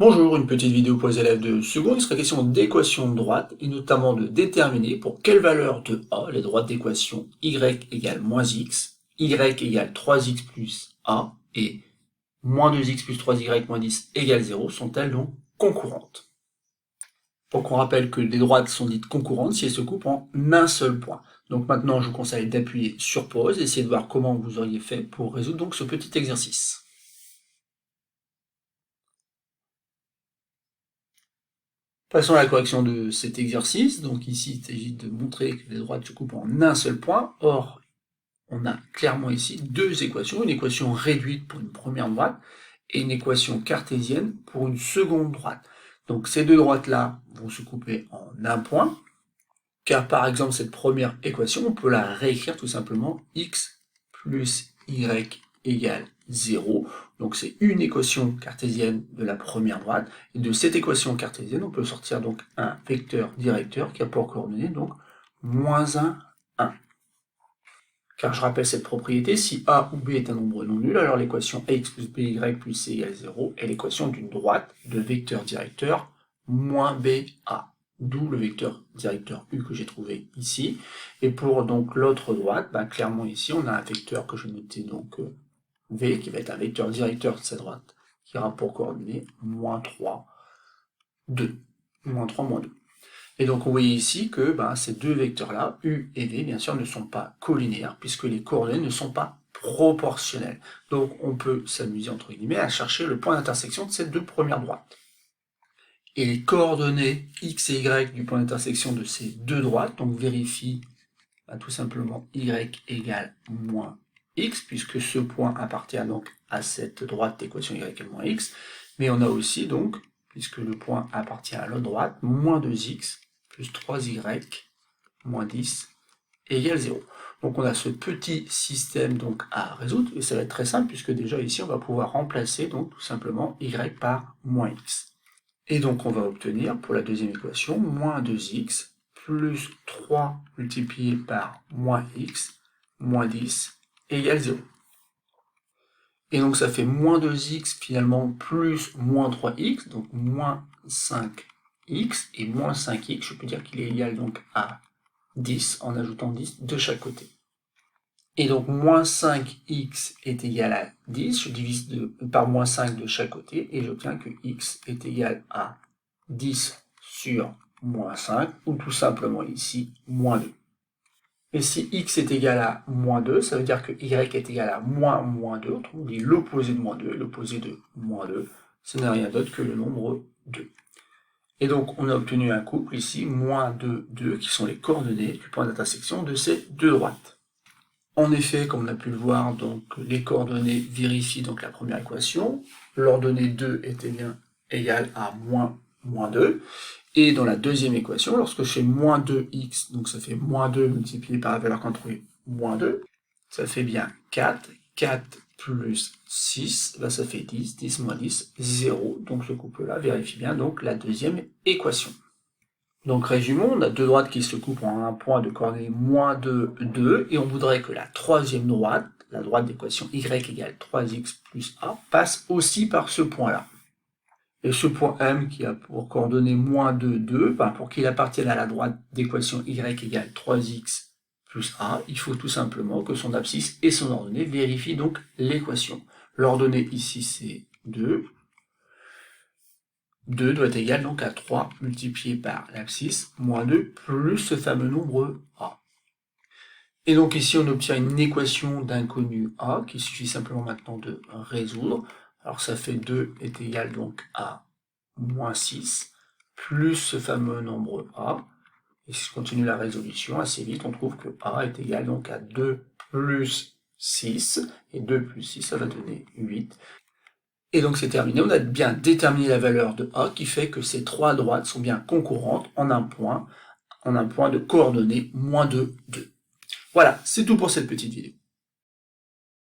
Bonjour, une petite vidéo pour les élèves de seconde. Il sera question d'équations de droite et notamment de déterminer pour quelle valeur de A les droites d'équation y égale moins x, y égale 3x plus a et moins 2x plus 3y moins 10 égale 0 sont-elles donc concurrentes. Donc on rappelle que les droites sont dites concurrentes si elles se coupent en un seul point. Donc maintenant je vous conseille d'appuyer sur pause et essayer de voir comment vous auriez fait pour résoudre donc ce petit exercice. Passons à la correction de cet exercice. Donc ici, il s'agit de montrer que les droites se coupent en un seul point. Or, on a clairement ici deux équations. Une équation réduite pour une première droite et une équation cartésienne pour une seconde droite. Donc ces deux droites-là vont se couper en un point, car par exemple cette première équation, on peut la réécrire tout simplement x plus y égale 0. Donc c'est une équation cartésienne de la première droite. Et de cette équation cartésienne, on peut sortir donc un vecteur directeur qui a pour coordonnées donc moins 1, 1. Car je rappelle cette propriété, si a ou b est un nombre non nul, alors l'équation ax plus by plus c égale 0 est l'équation d'une droite de vecteur directeur moins ba. D'où le vecteur directeur u que j'ai trouvé ici. Et pour donc l'autre droite, clairement ici, on a un vecteur que je vais noter donc v, qui va être un vecteur directeur de cette droite, qui aura pour coordonnées moins 3, 2. Moins 3, moins 2. Et donc on voit ici que ces deux vecteurs-là, u et v, bien sûr, ne sont pas collinéaires, puisque les coordonnées ne sont pas proportionnelles. Donc on peut s'amuser, entre guillemets, à chercher le point d'intersection de ces deux premières droites. Et les coordonnées x et y du point d'intersection de ces deux droites, donc vérifie tout simplement y égale moins x, puisque ce point appartient donc à cette droite d'équation y égale moins x, mais on a aussi donc, puisque le point appartient à l'autre droite, moins 2x plus 3y moins 10 égale 0. Donc on a ce petit système donc à résoudre, et ça va être très simple, puisque déjà ici on va pouvoir remplacer donc tout simplement y par moins x. Et donc on va obtenir pour la deuxième équation moins 2x plus 3 multiplié par moins x moins 10 égale 0. Et donc ça fait moins 2x finalement plus moins 3x, donc moins 5x, et moins 5x, je peux dire qu'il est égal donc à 10 en ajoutant 10 de chaque côté. Et donc moins 5x est égal à 10, je divise par moins 5 de chaque côté, et j'obtiens que x est égal à 10 sur moins 5, ou tout simplement ici, moins 2. Et si x est égal à moins 2, ça veut dire que y est égal à moins 2, autrement dit l'opposé de moins 2, l'opposé de moins 2, ce n'est rien d'autre que le nombre 2. Et donc on a obtenu un couple ici, moins 2, 2, qui sont les coordonnées du point d'intersection de ces deux droites. En effet, comme on a pu le voir, donc les coordonnées vérifient donc la première équation. L'ordonnée 2 était bien égale à moins 2. Et dans la deuxième équation, lorsque je fais moins 2x, donc ça fait moins 2 multiplié par la valeur qu'on a trouvée, moins 2, ça fait bien 4. 4 plus 6, ça fait 10. 10 moins 10, 0. Donc ce couple-là vérifie bien donc la deuxième équation. Donc résumons, on a deux droites qui se coupent en un point de coordonnées moins 2, 2, et on voudrait que la troisième droite, la droite d'équation y égale 3x plus a, passe aussi par ce point-là. Et ce point M qui a pour coordonnées moins 2, 2, pour qu'il appartienne à la droite d'équation y égale 3x plus a, il faut tout simplement que son abscisse et son ordonnée vérifient donc l'équation. L'ordonnée ici c'est 2. 2 doit être égal donc à 3 multiplié par l'abscisse, moins 2, plus ce fameux nombre a. Et donc ici on obtient une équation d'inconnu a, qu'il suffit simplement maintenant de résoudre. Alors ça fait 2 est égal donc à moins 6, plus ce fameux nombre a. Et si je continue la résolution assez vite, on trouve que a est égal donc à 2 plus 6, et 2 plus 6, ça va donner 8. Et donc c'est terminé, on a bien déterminé la valeur de a qui fait que ces trois droites sont bien concurrentes en un point de coordonnées moins 2, 2. Voilà, c'est tout pour cette petite vidéo.